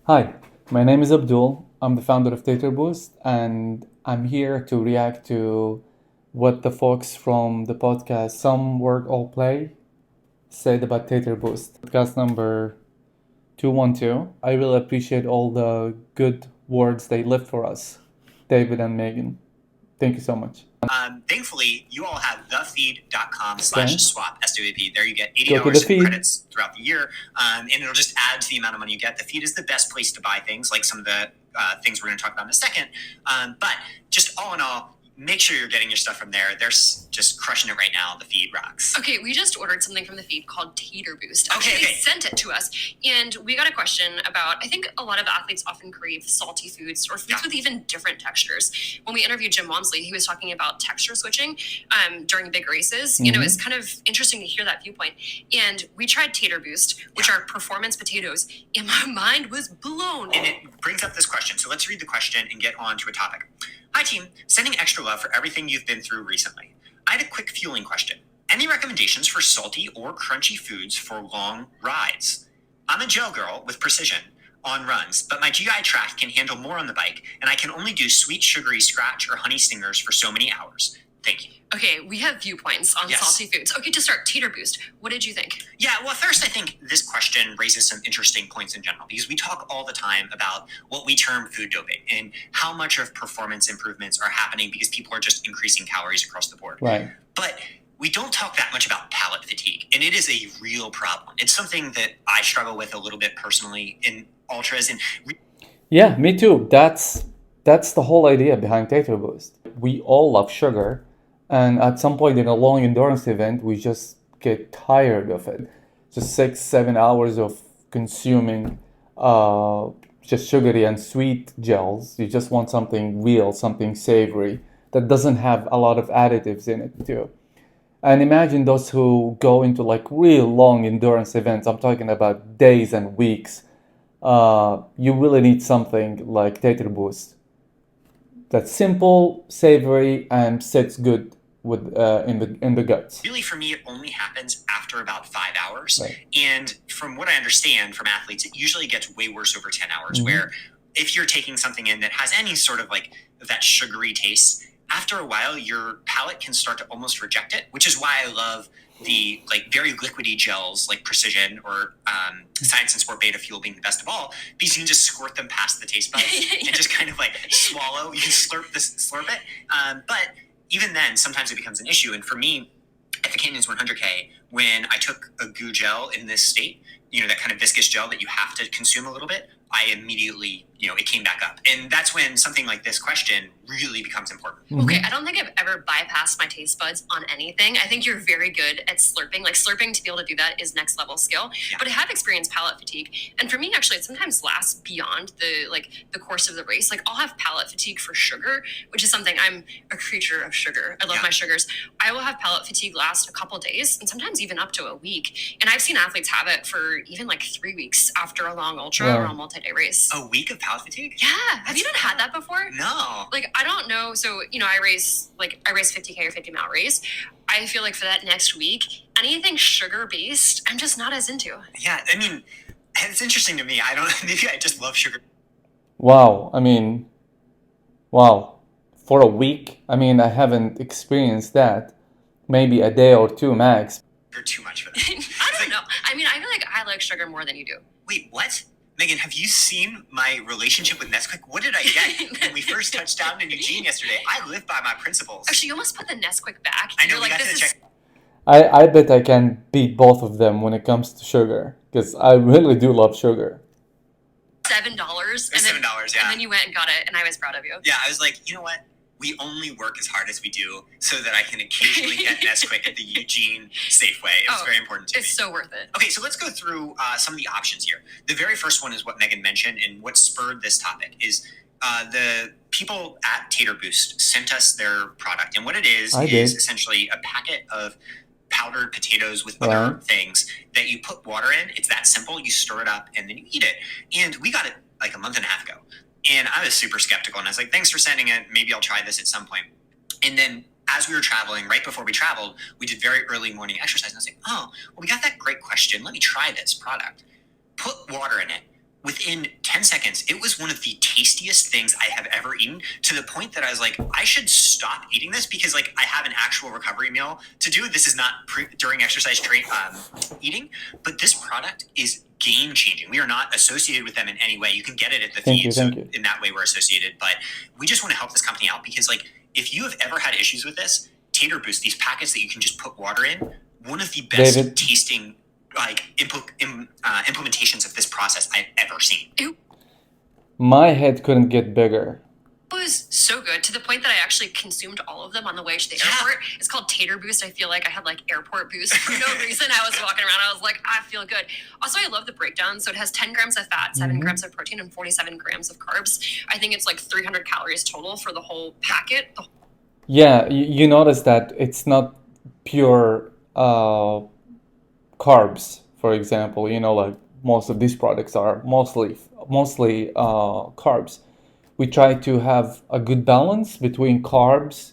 Hi, my name is Abdul. I'm the founder of Tater Boost, and I'm here to react to what the folks from the podcast Some Word All Play said about Tater Boost. Podcast number 212. I really appreciate all the good words they left for us, David and Megan. Thank you so much. Thankfully, you all have thefeed.com Okay. slash swap SWP. There you get Go to the $80 in feed. credits throughout the year, and it'll just add to the amount of money you get. The feed is the best place to buy things, like some of the things we're going to talk about in a second. But just all in all, make sure you're getting your stuff from there. They're just crushing it right now. The feed rocks. Okay, we just ordered something from the feed called Tater Boost. Okay, They sent it to us, and we got a question about. I think a lot of athletes often crave salty foods or foods with even different textures. When we interviewed Jim Walmsley, he was talking about texture switching during big races. You know, it's kind of interesting to hear that viewpoint. And we tried Tater Boost, which are performance potatoes, and my mind was blown. And it brings up this question. So let's read the question and get on to a topic. Hi, team. Sending extra love for everything you've been through recently. I had a quick fueling question. Any recommendations for salty or crunchy foods for long rides? I'm a gel girl with precision on runs, but my GI tract can handle more on the bike, and I can only do sweet, sugary scratch or honey stingers for so many hours. Thank you. Okay, we have viewpoints on salty foods. Okay, to start, Tater Boost. What did you think? Yeah, well, first, I think this question raises some interesting points in general because we talk all the time about what we term food doping and how much of performance improvements are happening because people are just increasing calories across the board. Right. But we don't talk that much about palate fatigue, and it is a real problem. It's something that I struggle with a little bit personally in ultras. And Yeah, me too. That's the whole idea behind Tater Boost. We all love sugar, and at some point in a long endurance event, we just get tired of it. Just 6, 7 hours of consuming just sugary and sweet gels. You just want something real, something savory that doesn't have a lot of additives in it too. And imagine those who go into like real long endurance events. I'm talking about days and weeks. You really need something like Tater Boost that's simple, savory, and sits good with in the guts. really, for me, it only happens after about 5 hours. Right. And from what I understand from athletes, it usually gets way worse over 10 hours, where if you're taking something in that has any sort of like that sugary taste, after a while, your palate can start to almost reject it, which is why I love the like very liquidy gels like Precision or Science and Sport Beta Fuel being the best of all, because you can just squirt them past the taste buds and just kind of like swallow. You can slurp it. But even then, sometimes it becomes an issue. And for me, at the Canyons 100K, when I took a goo gel in this state, that kind of viscous gel that you have to consume a little bit, I immediately, it came back up. And that's when something like this question really becomes important. Okay, I don't think I've ever bypassed my taste buds on anything. I think you're very good at slurping. Like slurping, to be able to do that is next level skill. Yeah. But I have experienced palate fatigue, and for me, actually, it sometimes lasts beyond the course of the race. Like I'll have palate fatigue for sugar, which is something I'm a creature of sugar. I love my sugars. I will have palate fatigue last a couple days, and sometimes even up to a week. And I've seen athletes have it for even like 3 weeks after a long ultra or a multi-day race. A week of palate fatigue? Yeah. Have you not had that before? No. Like, I don't know. So, I race 50K or 50-mile race. I feel like for that next week, anything sugar based, I'm just not as into. Yeah, I mean, it's interesting to me. I don't, maybe I just love sugar. Wow. Wow. For a week, I haven't experienced that. Maybe a day or two max. You're too much for that. I don't know. I feel like I like sugar more than you do. Wait, what? Megan, have you seen my relationship with Nesquik? What did I get when we first touched down in Eugene yesterday? I live by my principles. Actually, you almost put the Nesquik back. I know, You're we like, got to check. I bet I can beat both of them when it comes to sugar, because I really do love sugar. $7. It was $7, yeah. And then you went and got it, and I was proud of you. Yeah, I was like, you know what? We only work as hard as we do so that I can occasionally get Nesquik at the Eugene Safeway. It was very important to me. It's so worth it. Okay, so let's go through some of the options here. The very first one is what Megan mentioned, and what spurred this topic is the people at Tater Boost sent us their product. And what it is essentially a packet of powdered potatoes with other things that you put water in. It's that simple. You stir it up, and then you eat it. And we got it like a month and a half ago. And I was super skeptical, and I was like, thanks for sending it. Maybe I'll try this at some point. And then as we were traveling, right before we traveled, we did very early morning exercise. And I was like, oh, well, we got that great question. Let me try this product. Put water in it. Within 10 seconds, it was one of the tastiest things I have ever eaten, to the point that I was like, I should stop eating this because like I have an actual recovery meal to do. This is not during exercise eating, but this product is game changing. We are not associated with them in any way. You can get it at the feed, so in that way we're associated. But we just want to help this company out because like if you have ever had issues with this, Tater Boost, these packets that you can just put water in, one of the best tasting like implementations of this process I've ever seen. My head couldn't get bigger. It was so good to the point that I actually consumed all of them on the way to the airport. It's called Tater Boost. I feel like I had like airport boost for no reason. I was walking around. I was like, I feel good. Also, I love the breakdown. So it has 10 grams of fat, 7 grams of protein, and 47 grams of carbs. I think it's like 300 calories total for the whole packet. Yeah, you notice that it's not pure carbs, for example. You know, like most of these products are mostly carbs. We try to have a good balance between carbs.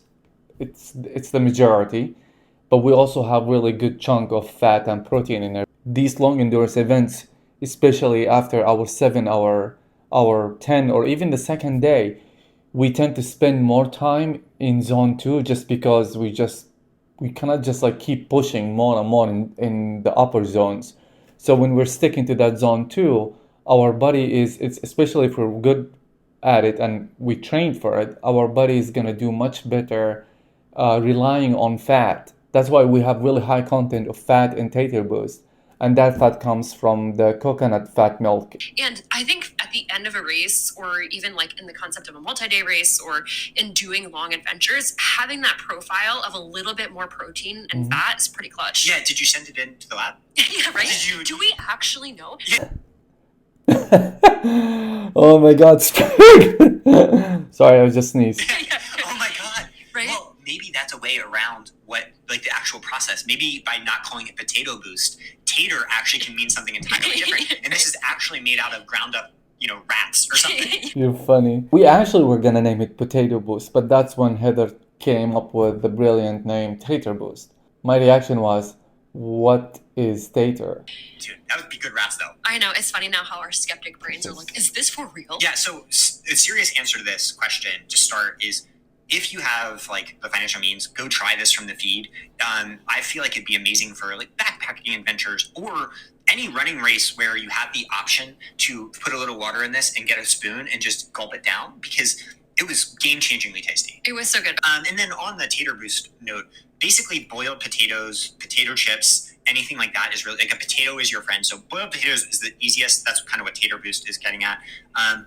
It's the majority, but we also have really good chunk of fat and protein in there. These long endurance events, especially after our 7 hour, our 10, or even the second day, we tend to spend more time in zone 2 just because we cannot just like keep pushing more and more in the upper zones. So when we're sticking to that zone 2, our body it's especially if we're good at it and we train for it, our body is going to do much better relying on fat. That's why we have really high content of fat in Tater Boost, and that fat comes from the coconut fat milk. And I think at the end of a race, or even like in the concept of a multi-day race, or in doing long adventures, having that profile of a little bit more protein and fat is pretty clutch. Yeah, did you send it in to the lab? Yeah, right? Do we actually know? Yeah. Oh my God, Sprig! Sorry, I was just sneezed. Oh my God. Right? Well, maybe that's a way around what, like the actual process. Maybe by not calling it Potato Boost, Tater actually can mean something entirely different. And this is actually made out of ground up, rats or something. You're funny. We actually were gonna name it Potato Boost, but that's when Heather came up with the brilliant name Tater Boost. My reaction was, what is Tater? Dude, that would be good rats though. I know. It's funny now how our skeptic brains are like, is this for real? Yeah, so the serious answer to this question to start is, if you have like the financial means, go try this from the feed. I feel like it'd be amazing for like backpacking adventures or any running race where you have the option to put a little water in this and get a spoon and just gulp it down, because it was game-changingly tasty. It was so good. And then on the Tater Boost note, basically boiled potatoes, potato chips, anything like that is really, like a potato is your friend. So boiled potatoes is the easiest. That's kind of what Tater Boost is getting at.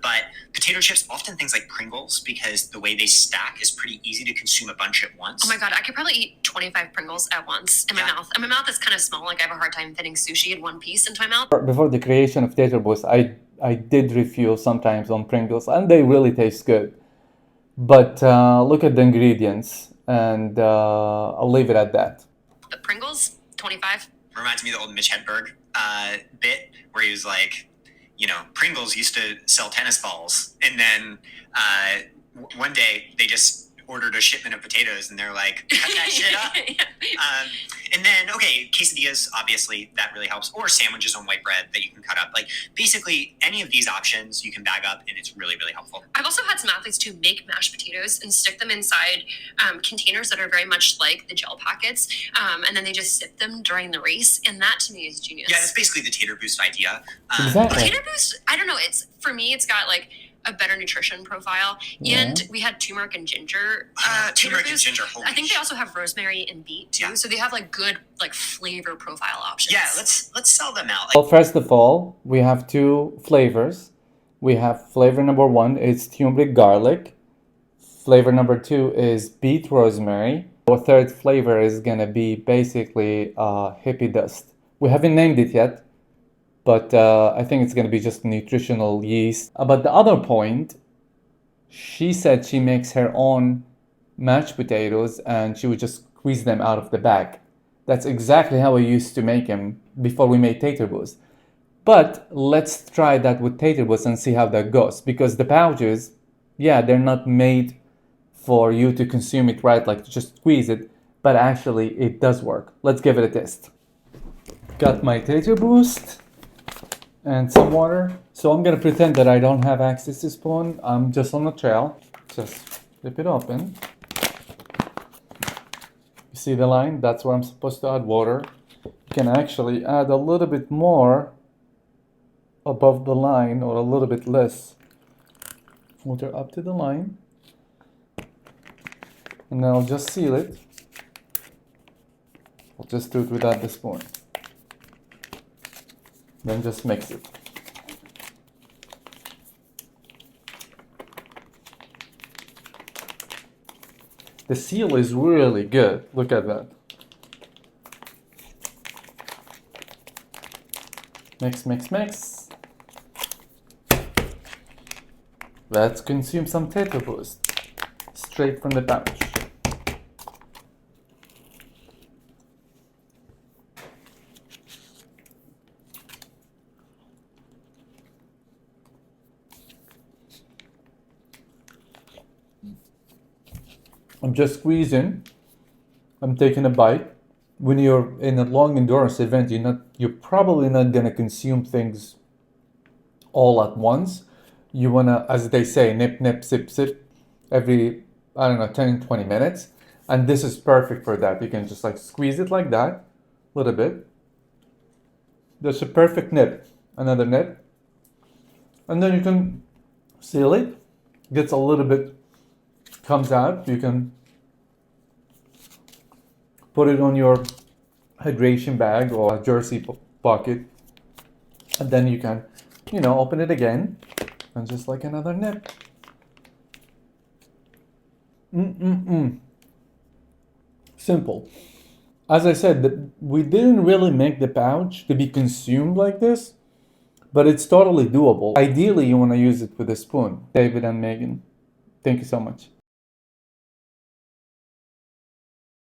But potato chips, often things like Pringles, because the way they stack is pretty easy to consume a bunch at once. Oh my God, I could probably eat 25 Pringles at once in my mouth. And my mouth is kind of small. Like I have a hard time fitting sushi in one piece into my mouth. Before the creation of Tater Boost, I did refuel sometimes on Pringles, and they really taste good. But look at the ingredients, and I'll leave it at that. The Pringles, 25. Reminds me of the old Mitch Hedberg bit where he was like, Pringles used to sell tennis balls. And then one day they just ordered a shipment of potatoes and they're like, cut that shit up. And then, okay, quesadillas, obviously, that really helps. Or sandwiches on white bread that you can cut up. Like, basically, any of these options you can bag up, and it's really, really helpful. I've also had some athletes to make mashed potatoes and stick them inside containers that are very much like the gel packets. And then they just sip them during the race. And that, to me, is genius. Yeah, that's basically the Tater Boost idea. Exactly. Tater Boost, I don't know. For me, it's got, like, a better nutrition profile. Yeah. And we had turmeric and ginger. Turmeric and ginger, holy I think they also have rosemary and beet too. Yeah. So they have like good like flavor profile options. Yeah, let's sell them out. Well, first of all, we have 2 flavors. We have flavor number 1 is turmeric garlic. Flavor number 2 is beet rosemary. Our third flavor is gonna be basically hippie dust. We haven't named it yet, but I think it's going to be just nutritional yeast. But the other point, she said she makes her own mashed potatoes and she would just squeeze them out of the bag. That's exactly how I used to make them before we made Tater Boost. But let's try that with Tater Boost and see how that goes. Because the pouches, yeah, they're not made for you to consume it right, like to just squeeze it. But actually, it does work. Let's give it a test. Got my Tater Boost. and some water. So I'm gonna pretend that I don't have access to spoon. I'm just on the trail. Just flip it open. You see the line? That's where I'm supposed to add water. You can actually add a little bit more above the line or a little bit less water up to the line. And then I'll just seal it. I'll just do it without the spoon. Then just mix it. The seal is really good. Look at that. Mix, mix, mix. Let's consume some Tater Boost straight from the pouch. I'm just squeezing. I'm taking a bite. When you're in a long endurance event, you're probably not gonna consume things all at once. You wanna, as they say, nip, nip, sip, sip every, I don't know, 10, 20 minutes. And this is perfect for that. You can just like squeeze it like that, a little bit. That's a perfect nip. Another nip. And then you can seal it. Gets a little bit, comes out. You can put it on your hydration bag or a jersey pocket. And then you can, open it again. And just like another nip. Simple. As I said, we didn't really make the pouch to be consumed like this, but it's totally doable. Ideally, you want to use it with a spoon. David and Megan, thank you so much.